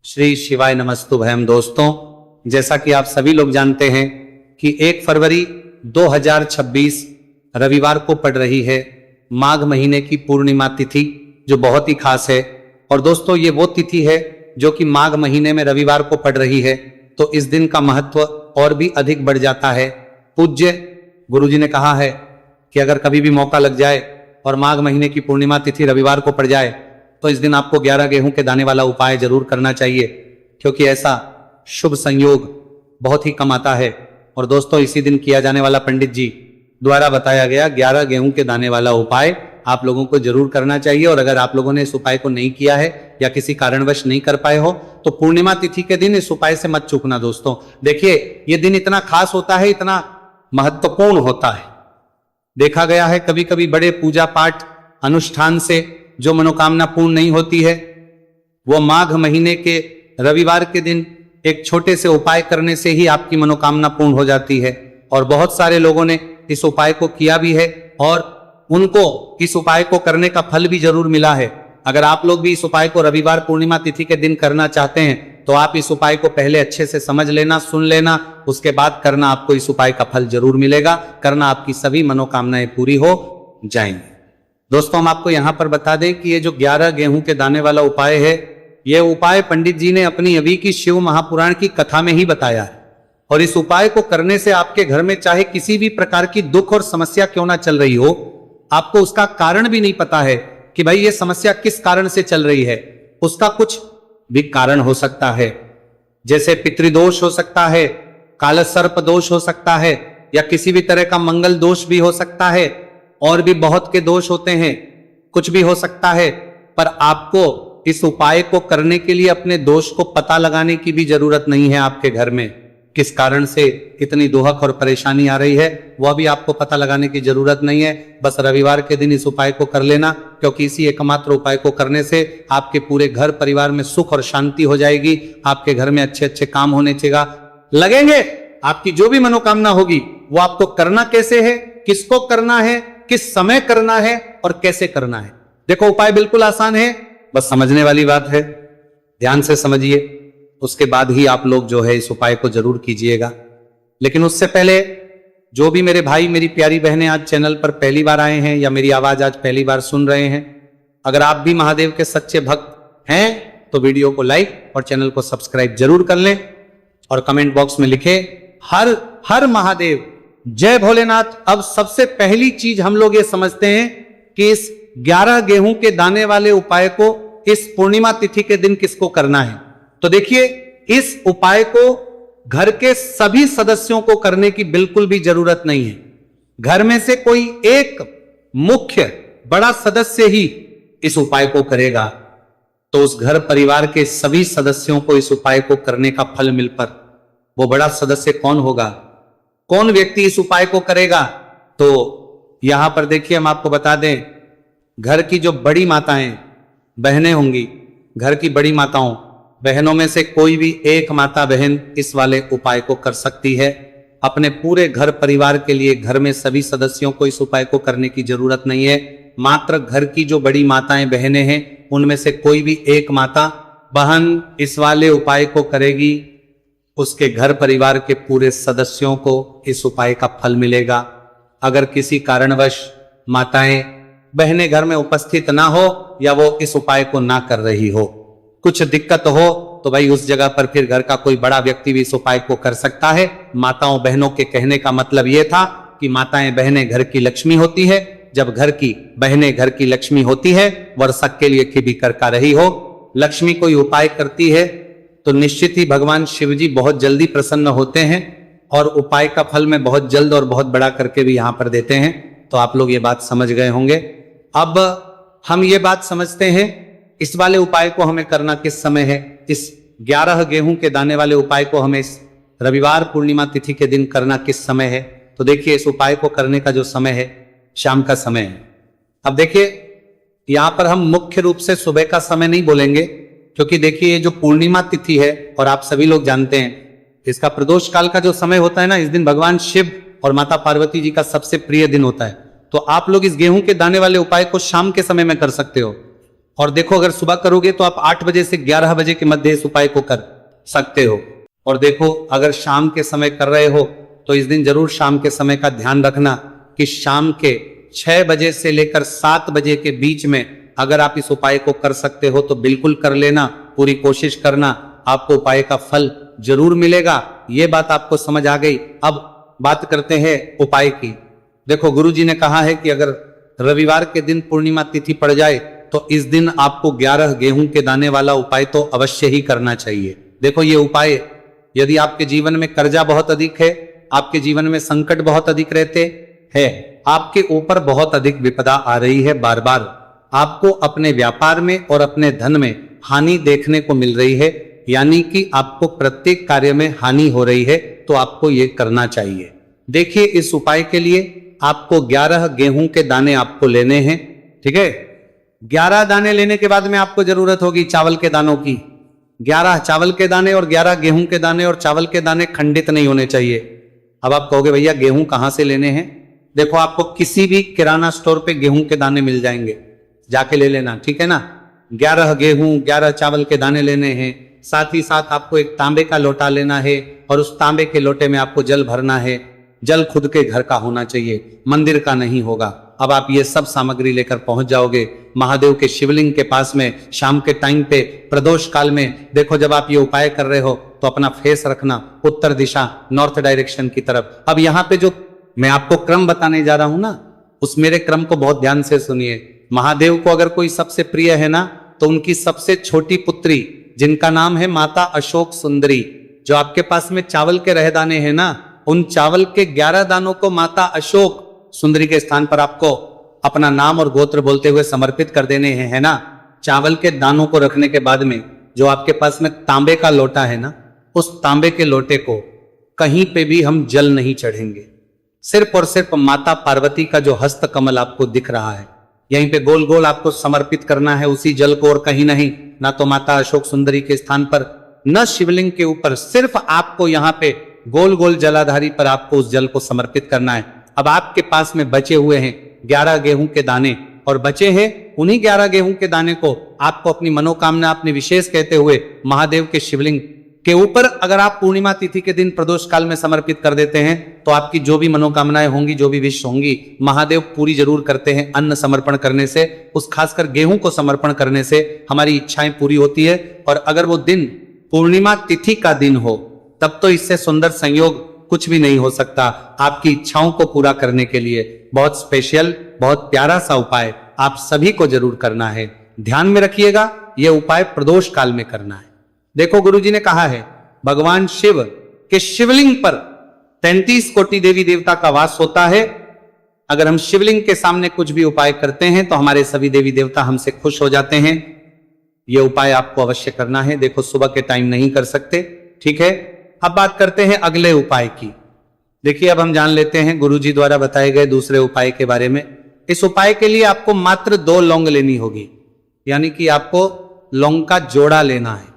श्री शिवाय नमस्तुभयम। दोस्तों, जैसा कि आप सभी लोग जानते हैं कि 1 फरवरी 2026 रविवार को पड़ रही है माघ महीने की पूर्णिमा तिथि, जो बहुत ही खास है। और दोस्तों, ये वो तिथि है जो कि माघ महीने में रविवार को पड़ रही है, तो इस दिन का महत्व और भी अधिक बढ़ जाता है। पूज्य गुरुजी ने कहा है कि अगर कभी भी मौका लग जाए और माघ महीने की पूर्णिमा तिथि रविवार को पड़ जाए तो इस दिन आपको 11 गेहूं के दाने वाला उपाय जरूर करना चाहिए, क्योंकि ऐसा शुभ संयोग बहुत ही कम आता है। और दोस्तों, इसी दिन किया जाने वाला पंडित जी द्वारा बताया गया 11 गेहूं के दाने वाला उपाय आप लोगों को जरूर करना चाहिए। और अगर आप लोगों ने इस उपाय को नहीं किया है या किसी कारणवश नहीं कर पाए हो तो पूर्णिमा तिथि के दिन इस उपाय से मत चूकना। दोस्तों देखिए, ये दिन इतना खास होता है, इतना महत्वपूर्ण होता है। देखा गया है कभी कभी बड़े पूजा पाठ अनुष्ठान से जो मनोकामना पूर्ण नहीं होती है, वो माघ महीने के रविवार के दिन एक छोटे से उपाय करने से ही आपकी मनोकामना पूर्ण हो जाती है। और बहुत सारे लोगों ने इस उपाय को किया भी है और उनको इस उपाय को करने का फल भी जरूर मिला है। अगर आप लोग भी इस उपाय को रविवार पूर्णिमा तिथि के दिन करना चाहते हैं तो आप इस उपाय को पहले अच्छे से समझ लेना, सुन लेना, उसके बाद करना। आपको इस उपाय का फल जरूर मिलेगा, करना, आपकी सभी मनोकामनाएं पूरी हो जाएंगी। दोस्तों, हम आपको यहां पर बता दें कि ये जो 11 गेहूं के दाने वाला उपाय है, यह उपाय पंडित जी ने अपनी अभी की शिव महापुराण की कथा में ही बताया है। और इस उपाय को करने से आपके घर में चाहे किसी भी प्रकार की दुख और समस्या क्यों ना चल रही हो, आपको उसका कारण भी नहीं पता है कि भाई ये समस्या किस कारण से चल रही है, उसका कुछ भी कारण हो सकता है। जैसे पितृदोष हो सकता है, काल सर्प दोष हो सकता है, या किसी भी तरह का मंगल दोष भी हो सकता है, और भी बहुत के दोष होते हैं, कुछ भी हो सकता है। पर आपको इस उपाय को करने के लिए अपने दोष को पता लगाने की भी जरूरत नहीं है। आपके घर में किस कारण से इतनी दुहक और परेशानी आ रही है, वह भी आपको पता लगाने की जरूरत नहीं है। बस रविवार के दिन इस उपाय को कर लेना, क्योंकि इसी एकमात्र उपाय को करने से आपके पूरे घर परिवार में सुख और शांति हो जाएगी। आपके घर में अच्छे अच्छे काम होने लगेंगे। आपकी जो भी मनोकामना होगी वो आपको करना कैसे है, किसको करना है, किस समय करना है और कैसे करना है। देखो, उपाय बिल्कुल आसान है, बस समझने वाली बात है। ध्यान से समझिए, उसके बाद ही आप लोग जो है इस उपाय को जरूर कीजिएगा। लेकिन उससे पहले जो भी मेरे भाई मेरी प्यारी बहनें आज चैनल पर पहली बार आए हैं या मेरी आवाज आज पहली बार सुन रहे हैं, अगर आप भी महादेव के सच्चे भक्त हैं तो वीडियो को लाइक और चैनल को सब्सक्राइब जरूर कर लें और कमेंट बॉक्स में लिखे हर हर महादेव, जय भोलेनाथ। अब सबसे पहली चीज हम लोग ये समझते हैं कि इस 11 गेहूं के दाने वाले उपाय को इस पूर्णिमा तिथि के दिन किसको करना है। तो देखिए, इस उपाय को घर के सभी सदस्यों को करने की बिल्कुल भी जरूरत नहीं है। घर में से कोई एक मुख्य बड़ा सदस्य ही इस उपाय को करेगा तो उस घर परिवार के सभी सदस्यों को इस उपाय को करने का फल मिल पर वो बड़ा सदस्य कौन होगा, कौन व्यक्ति इस उपाय को करेगा। तो यहां पर देखिए, हम आपको बता दें, घर की जो बड़ी माताएं बहनें होंगी, घर की बड़ी माताओं बहनों में से कोई भी एक माता बहन इस वाले उपाय को कर सकती है। अपने पूरे घर परिवार के लिए घर में सभी सदस्यों को इस उपाय को करने की जरूरत नहीं है। मात्र घर की जो बड़ी माताएं बहनें हैं उनमें से कोई भी एक माता बहन इस वाले उपाय को करेगी, उसके घर परिवार के पूरे सदस्यों को इस उपाय का फल मिलेगा। अगर किसी कारणवश माताएं बहनें घर में उपस्थित ना हो या वो इस उपाय को ना कर रही हो, कुछ दिक्कत हो, तो भाई उस जगह पर फिर घर का कोई बड़ा व्यक्ति भी इस उपाय को कर सकता है। माताओं बहनों के कहने का मतलब यह था कि माताएं बहनें घर की लक्ष्मी होती है। जब घर की बहनें घर की लक्ष्मी होती है, वर्षा के लिए की भी करका रही हो, लक्ष्मी कोई उपाय करती है तो निश्चित ही भगवान शिव जी बहुत जल्दी प्रसन्न होते हैं और उपाय का फल में बहुत जल्द और बहुत बड़ा करके भी यहां पर देते हैं। तो आप लोग ये बात समझ गए होंगे। अब हम ये बात समझते हैं इस वाले उपाय को हमें करना किस समय है। इस 11 गेहूं के दाने वाले उपाय को हमें इस रविवार पूर्णिमा तिथि के दिन करना किस समय है। तो देखिए, इस उपाय को करने का जो समय है शाम का समय है। अब देखिए, यहां पर हम मुख्य रूप से सुबह का समय नहीं बोलेंगे, क्योंकि देखिए ये जो पूर्णिमा तिथि है और आप सभी लोग जानते हैं इसका प्रदोष काल का जो समय होता है ना, इस दिन भगवान शिव और माता पार्वती जी का सबसे प्रिय दिन होता है। तो आप लोग इस गेहूं के दाने वाले उपाय को शाम के समय में कर सकते हो। और देखो अगर सुबह करोगे तो आप 8 बजे से 11 बजे के मध्य इस उपाय को कर सकते हो। और देखो अगर शाम के समय कर रहे हो तो इस दिन जरूर शाम के समय का ध्यान रखना कि शाम के 6 बजे से लेकर 7 बजे के बीच में अगर आप इस उपाय को कर सकते हो तो बिल्कुल कर लेना, पूरी कोशिश करना, आपको उपाय का फल जरूर मिलेगा। ये बात आपको समझ आ गई। अब बात करते हैं उपाय की। देखो गुरुजी ने कहा है कि अगर रविवार के दिन पूर्णिमा तिथि पड़ जाए तो इस दिन आपको 11 गेहूं के दाने वाला उपाय तो अवश्य ही करना चाहिए। देखो ये उपाय, यदि आपके जीवन में कर्जा बहुत अधिक है, आपके जीवन में संकट बहुत अधिक रहते हैं, आपके ऊपर बहुत अधिक विपदा आ रही है, बार बार आपको अपने व्यापार में और अपने धन में हानि देखने को मिल रही है, यानी कि आपको प्रत्येक कार्य में हानि हो रही है, तो आपको ये करना चाहिए। देखिए इस उपाय के लिए आपको 11 गेहूं के दाने आपको लेने हैं, ठीक है। 11 दाने लेने के बाद में आपको जरूरत होगी चावल के दानों की। 11 चावल के दाने और 11 गेहूं के दाने, और चावल के दाने खंडित नहीं होने चाहिए। अब आप कहोगे भैया गेहूं कहां से लेने हैं? देखो आपको किसी भी किराना स्टोर पे गेहूं के दाने मिल जाएंगे, जाके ले लेना, ठीक है ना। 11 गेहूं 11 चावल के दाने लेने हैं। साथ ही साथ आपको एक तांबे का लोटा लेना है और उस तांबे के लोटे में आपको जल भरना है। जल खुद के घर का होना चाहिए, मंदिर का नहीं होगा। अब आप ये सब सामग्री लेकर पहुंच जाओगे महादेव के शिवलिंग के पास में शाम के टाइम पे प्रदोष काल में। देखो जब आप ये उपाय कर रहे हो तो अपना फेस रखना उत्तर दिशा, नॉर्थ डायरेक्शन की तरफ। अब यहाँ पे जो मैं आपको क्रम बताने जा रहा हूं ना, उस मेरे क्रम को बहुत ध्यान से सुनिए। महादेव को अगर कोई सबसे प्रिय है ना, तो उनकी सबसे छोटी पुत्री जिनका नाम है माता अशोक सुंदरी, जो आपके पास में चावल के रह दाने हैं ना, उन चावल के 11 दानों को माता अशोक सुंदरी के स्थान पर आपको अपना नाम और गोत्र बोलते हुए समर्पित कर देने हैं, है ना। चावल के दानों को रखने के बाद में जो आपके पास में तांबे का लोटा है ना, उस तांबे के लोटे को कहीं पे भी हम जल नहीं चढ़ेंगे। सिर्फ और सिर्फ माता पार्वती का जो हस्त कमल आपको दिख रहा है, यहीं पे गोल गोल आपको समर्पित करना है उसी जल को, और कहीं नहीं। ना तो माता अशोक सुंदरी के स्थान पर, न शिवलिंग के ऊपर, सिर्फ आपको यहाँ पे गोल गोल जलाधारी पर आपको उस जल को समर्पित करना है। अब आपके पास में बचे हुए हैं 11 गेहूं के दाने, और बचे हैं उन्हीं 11 गेहूं के दाने को आपको अपनी मनोकामना, अपनी विशेष कहते हुए महादेव के शिवलिंग के ऊपर अगर आप पूर्णिमा तिथि के दिन प्रदोष काल में समर्पित कर देते हैं तो आपकी जो भी मनोकामनाएं होंगी, जो भी विश होंगी, महादेव पूरी जरूर करते हैं। अन्न समर्पण करने से, उस खासकर गेहूं को समर्पण करने से हमारी इच्छाएं पूरी होती है। और अगर वो दिन पूर्णिमा तिथि का दिन हो तब तो इससे सुंदर संयोग कुछ भी नहीं हो सकता। आपकी इच्छाओं को पूरा करने के लिए बहुत स्पेशल, बहुत प्यारा सा उपाय आप सभी को जरूर करना है। ध्यान में रखिएगा, यह उपाय प्रदोष काल में करना है। देखो गुरुजी ने कहा है भगवान शिव के शिवलिंग पर 33 कोटि देवी देवता का वास होता है। अगर हम शिवलिंग के सामने कुछ भी उपाय करते हैं तो हमारे सभी देवी देवता हमसे खुश हो जाते हैं। यह उपाय आपको अवश्य करना है। देखो सुबह के टाइम नहीं कर सकते, ठीक है। अब बात करते हैं अगले उपाय की। देखिए अब हम जान लेते हैं गुरुजी द्वारा बताए गए दूसरे उपाय के बारे में। इस उपाय के लिए आपको मात्र 2 लौंग लेनी होगी, यानी कि आपको लौंग का जोड़ा लेना है।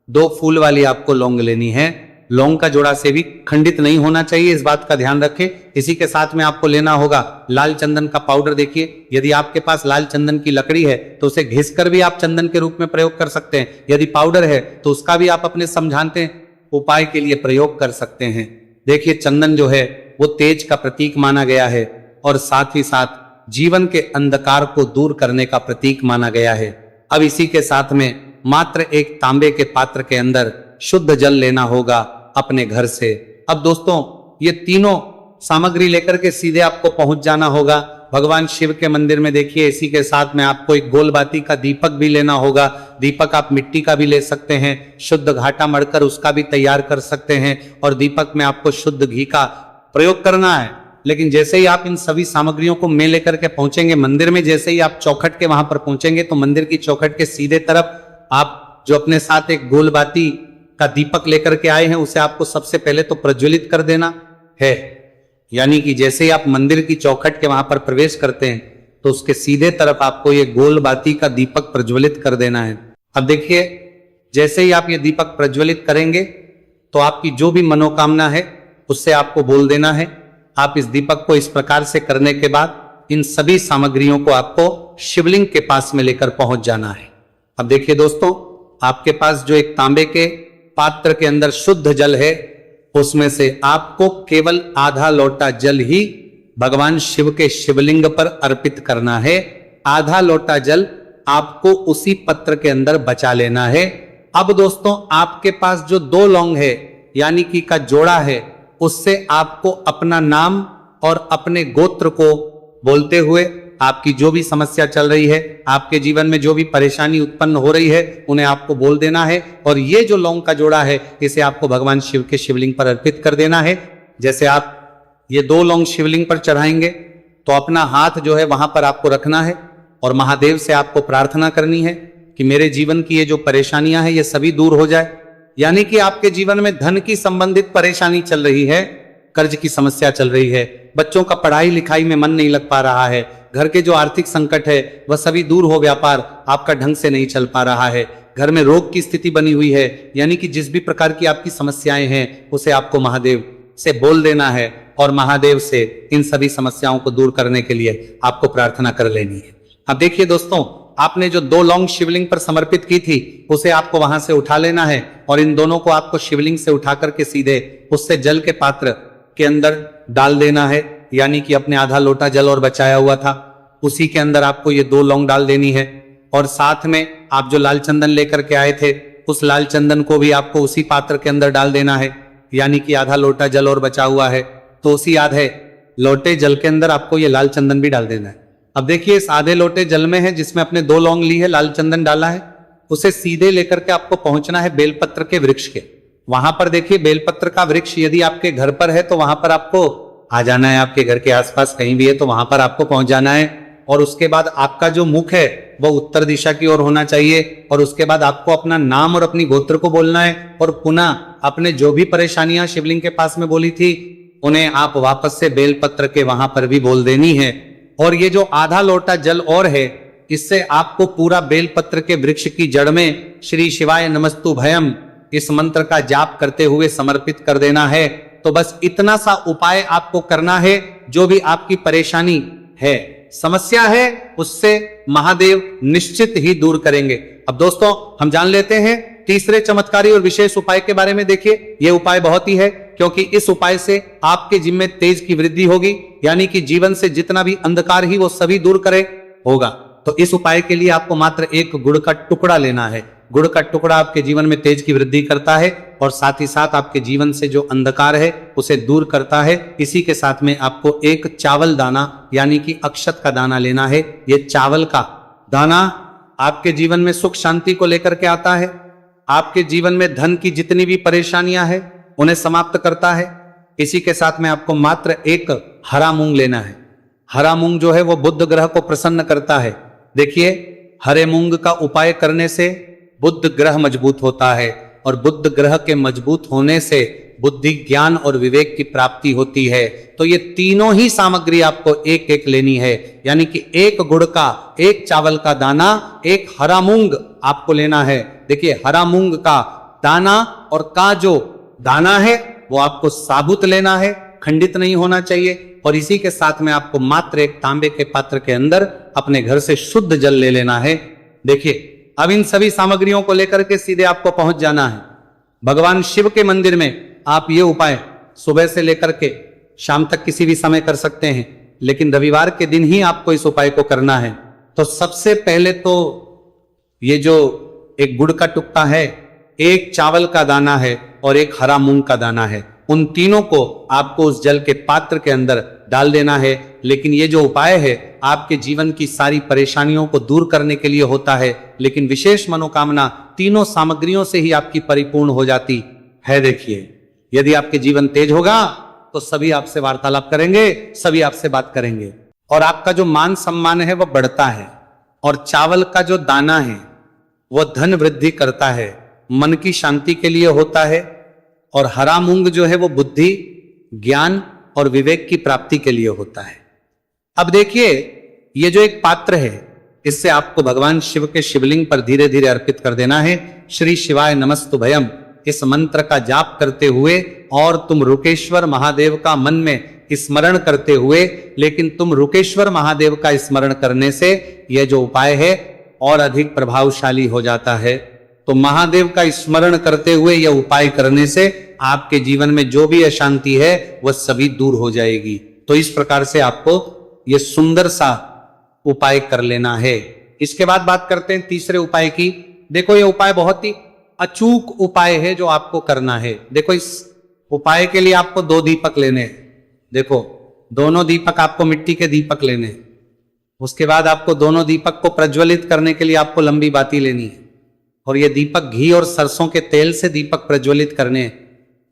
2 फूल वाली आपको लौंग लेनी है। लौंग का जोड़ा से भी खंडित नहीं होना चाहिए, इस बात का ध्यान रखें। इसी के साथ में आपको लेना होगा लाल चंदन का पाउडर। देखिए यदि आपके पास लाल चंदन की लकड़ी है तो उसे घिस कर भी आप चंदन के रूप में प्रयोग कर सकते हैं। यदि पाउडर है तो उसका भी आप अपने समझाते उपाय के लिए प्रयोग कर सकते हैं। देखिए चंदन जो है वो तेज का प्रतीक माना गया है और साथ ही साथ जीवन के अंधकार को दूर करने का प्रतीक माना गया है। अब इसी के साथ में मात्र एक तांबे के पात्र के अंदर शुद्ध जल लेना होगा अपने घर से। अब दोस्तों ये तीनों सामग्री लेकर के सीधे आपको पहुंच जाना होगा भगवान शिव के मंदिर में। देखिए इसी के साथ में आपको एक गोलबाती का दीपक भी लेना होगा। दीपक आप मिट्टी का भी ले सकते हैं, शुद्ध घाटा मढ़कर उसका भी तैयार कर सकते हैं, और दीपक में आपको शुद्ध घी का प्रयोग करना है। लेकिन जैसे ही आप इन सभी सामग्रियों को में लेकर के पहुंचेंगे मंदिर में, जैसे ही आप चौखट के वहां पर पहुंचेंगे तो मंदिर की चौखट के सीधे तरफ आप जो अपने साथ एक गोलबाती का दीपक लेकर के आए हैं उसे आपको सबसे पहले तो प्रज्वलित कर देना है। यानी कि जैसे ही आप मंदिर की चौखट के वहां पर प्रवेश करते हैं तो उसके सीधे तरफ आपको ये गोलबाती का दीपक प्रज्वलित कर देना है। अब देखिए जैसे ही आप ये दीपक प्रज्वलित करेंगे तो आपकी जो भी मनोकामना है उससे आपको बोल देना है। आप इस दीपक को इस प्रकार से करने के बाद इन सभी सामग्रियों को आपको शिवलिंग के पास में लेकर पहुंच जाना है। अब देखिए दोस्तों, आपके पास जो एक तांबे के पात्र के अंदर शुद्ध जल है, उसमें से आपको केवल आधा लोटा जल ही भगवान शिव के शिवलिंग पर अर्पित करना है। आधा लोटा जल आपको उसी पत्र के अंदर बचा लेना है। अब दोस्तों, आपके पास जो 2 लौंग है यानी कि का जोड़ा है, उससे आपको अपना नाम और अपने गोत्र को बोलते हुए आपकी जो भी समस्या चल रही है, आपके जीवन में जो भी परेशानी उत्पन्न हो रही है, उन्हें आपको बोल देना है। और ये जो लौंग का जोड़ा है, इसे आपको भगवान शिव के शिवलिंग पर अर्पित कर देना है। जैसे आप ये 2 लौंग शिवलिंग पर चढ़ाएंगे तो अपना हाथ जो है वहां पर आपको रखना है और महादेव से आपको प्रार्थना करनी है कि मेरे जीवन की ये जो परेशानियां हैं, ये सभी दूर हो जाए। यानी कि आपके जीवन में धन की संबंधित परेशानी चल रही है, कर्ज की समस्या चल रही है, बच्चों का पढ़ाई लिखाई में मन नहीं लग पा रहा है, घर के जो आर्थिक संकट है वह सभी दूर हो, व्यापार आपका ढंग से नहीं चल पा रहा है, घर में रोग की स्थिति बनी हुई है, यानी कि जिस भी प्रकार की आपकी समस्याएं हैं उसे आपको महादेव से बोल देना है और महादेव से इन सभी समस्याओं को दूर करने के लिए आपको प्रार्थना कर लेनी है। अब देखिए दोस्तों, आपने जो 2 लौंग शिवलिंग पर समर्पित की थी, उसे आपको वहां से उठा लेना है और इन दोनों को आपको शिवलिंग से उठा करके सीधे उससे जल के पात्र के अंदर डाल देना है। यानी कि अपने आधा लोटा जल और बचाया हुआ था, उसी के अंदर आपको ये 2 लौंग डाल देनी है। और साथ में आप जो लाल चंदन लेकर के आए थे, उस लाल चंदन को भी आपको उसी पात्र के अंदर डाल देना है। यानी कि आधा लोटा जल और बचा हुआ है, तो उसी आधे लोटे जल के अंदर आपको ये लाल चंदन भी डाल देना है। अब देखिए, इस आधे लोटे जल में है जिसमें अपने 2 लौंग ली है, लाल चंदन डाला है, उसे सीधे लेकर के आपको पहुंचना है बेलपत्र के वृक्ष के। वहां पर देखिए, बेलपत्र का वृक्ष यदि आपके घर पर है तो वहां पर आपको आ जाना है। आपके घर के आसपास कहीं भी है तो वहां पर आपको पहुंच जाना है। और उसके बाद आपका जो मुख है वह उत्तर दिशा की ओर होना चाहिए। और उसके बाद आपको अपना नाम और अपनी गोत्र को बोलना है और पुनः अपने जो भी परेशानियां शिवलिंग के पास में बोली थी, उन्हें आप वापस से बेलपत्र के वहां पर भी बोल देनी है। और ये जो आधा लोटा जल और है, इससे आपको पूरा बेलपत्र के वृक्ष की जड़ में श्री शिवाय नमस्तुभयम इस मंत्र का जाप करते हुए समर्पित कर देना है। तो बस इतना सा उपाय आपको करना है। जो भी आपकी परेशानी है, समस्या है, उससे महादेव निश्चित ही दूर करेंगे। अब दोस्तों, हम जान लेते हैं तीसरे चमत्कारी और विशेष उपाय के बारे में। देखिए, यह उपाय बहुत ही है, क्योंकि इस उपाय से आपके जीवन में तेज की वृद्धि होगी, यानी कि जीवन से जितना भी अंधकार ही वो सभी दूर करे होगा। तो इस उपाय के लिए आपको मात्र 1 गुड़ का टुकड़ा लेना है। गुड़ का टुकड़ा आपके जीवन में तेज की वृद्धि करता है और साथ ही साथ आपके जीवन से जो अंधकार है उसे दूर करता है। इसी के साथ में आपको 1 चावल दाना यानी कि अक्षत का दाना लेना है। ये चावल का दाना आपके जीवन में सुख शांति को लेकर के आता है, आपके जीवन में धन की जितनी भी परेशानियां हैं उन्हें समाप्त करता है। इसी के साथ में आपको मात्र 1 हरा मूंग लेना है। हरा मूंग जो है वो बुध ग्रह को प्रसन्न करता है। देखिए, हरे मूंग का उपाय करने से बुध ग्रह मजबूत होता है और बुध ग्रह के मजबूत होने से बुद्धि, ज्ञान और विवेक की प्राप्ति होती है। तो ये तीनों ही सामग्री आपको 1-1 लेनी है। यानी कि 1 गुड़ का, 1 चावल का दाना, 1 हरा मूंग आपको लेना है। देखिए, हरा मूंग का दाना और का जो दाना है वो आपको साबुत लेना है, खंडित नहीं होना चाहिए। और इसी के साथ में आपको मात्र 1 तांबे के पात्र के अंदर अपने घर से शुद्ध जल ले लेना है। देखिए, अब इन सभी सामग्रियों को लेकर के सीधे आपको पहुंच जाना है भगवान शिव के मंदिर में। आप ये उपाय सुबह से लेकर के शाम तक किसी भी समय कर सकते हैं, लेकिन रविवार के दिन ही आपको इस उपाय को करना है। तो सबसे पहले तो ये जो 1 गुड़ का टुकड़ा है, 1 चावल का दाना है और 1 हरा मूंग का दाना है, उन तीनों को आपको उस जल के पात्र के अंदर डाल देना है। लेकिन ये जो उपाय है आपके जीवन की सारी परेशानियों को दूर करने के लिए होता है, लेकिन विशेष मनोकामना तीनों सामग्रियों से ही आपकी परिपूर्ण हो जाती है। देखिए, यदि आपके जीवन तेज होगा तो सभी आपसे वार्तालाप करेंगे, सभी आपसे बात करेंगे और आपका जो मान सम्मान है वह बढ़ता है। और चावल का जो दाना है वह धन वृद्धि करता है, मन की शांति के लिए होता है। और हरा मूंग जो है वो बुद्धि, ज्ञान और विवेक की प्राप्ति के लिए होता है। अब देखिए, ये जो एक पात्र है, इससे आपको भगवान शिव के शिवलिंग पर धीरे धीरे अर्पित कर देना है। श्री शिवाय नमस्तुभयम इस मंत्र का जाप करते हुए और तुम रुकेश्वर महादेव का मन में स्मरण करते हुए, लेकिन तुम रुकेश्वर महादेव का स्मरण करने से यह जो उपाय है और अधिक प्रभावशाली हो जाता है। तो महादेव का स्मरण करते हुए यह उपाय करने से आपके जीवन में जो भी अशांति है वह सभी दूर हो जाएगी। तो इस प्रकार से आपको यह सुंदर सा उपाय कर लेना है। इसके बाद बात करते हैं तीसरे उपाय की। देखो, यह उपाय बहुत ही अचूक उपाय है जो आपको करना है। देखो, इस उपाय के लिए आपको 2 दीपक लेने हैं। देखो, दोनों दीपक आपको मिट्टी के दीपक लेने हैं। उसके बाद आपको दोनों दीपक को प्रज्वलित करने के लिए आपको लंबी बाती लेनी है, और ये दीपक घी और सरसों के तेल से दीपक प्रज्वलित करने हैं।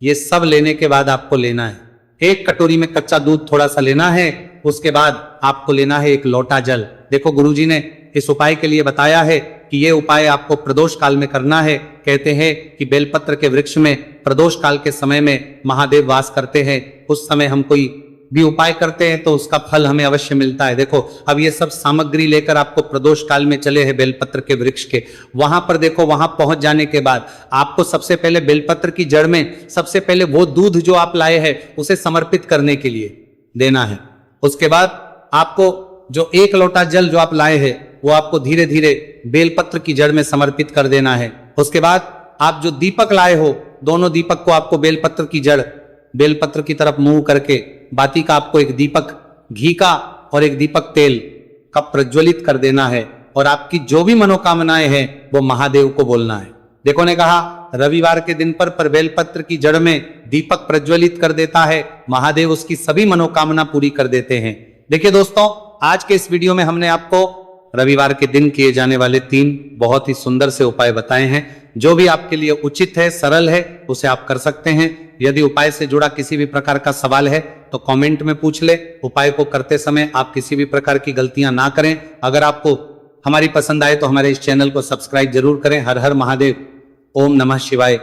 ये सब लेने के बाद आपको लेना है, एक कटोरी में कच्चा दूध थोड़ा सा लेना है। उसके बाद आपको लेना है 1 लोटा जल। देखो, गुरुजी ने इस उपाय के लिए बताया है कि यह उपाय आपको प्रदोष काल में करना है। कहते हैं कि बेलपत्र के वृक्ष में प्रदोष काल के समय में महादेव वास करते हैं। उस समय हम कोई भी उपाय करते हैं तो उसका फल हमें अवश्य मिलता है। देखो, अब ये सब सामग्री लेकर आपको प्रदोष काल में चले हैं बेलपत्र के वृक्ष के। वहां पर देखो, वहां पहुंच जाने के बाद आपको सबसे पहले बेलपत्र की जड़ में सबसे पहले वो दूध जो आप लाए हैं उसे समर्पित करने के लिए देना है। उसके बाद आपको जो 1 लोटा जल जो आप लाए हैं वो आपको धीरे धीरे बेलपत्र की जड़ में समर्पित कर देना है। उसके बाद आप जो दीपक लाए हो, दोनों दीपक को आपको बेलपत्र की जड़, बेलपत्र की तरफ मुंह करके बाती का आपको 1 दीपक घी का और 1 दीपक तेल का प्रज्वलित कर देना है, और आपकी जो भी मनोकामनाएं हैं वो महादेव को बोलना है। देखो, ने कहा रविवार के दिन पर बेलपत्र की जड़ में दीपक प्रज्वलित कर देता है, महादेव उसकी सभी मनोकामना पूरी कर देते हैं। देखिए दोस्तों, आज के इस वीडियो में हमने आपको रविवार के दिन किए जाने वाले 3 बहुत ही सुंदर से उपाय बताए हैं। जो भी आपके लिए उचित है, सरल है, उसे आप कर सकते हैं। यदि उपाय से जुड़ा किसी भी प्रकार का सवाल है तो कमेंट में पूछ ले। उपाय को करते समय आप किसी भी प्रकार की गलतियां ना करें। अगर आपको हमारी पसंद आए तो हमारे इस चैनल को सब्सक्राइब जरूर करें। हर हर महादेव। ओम नमः शिवाय।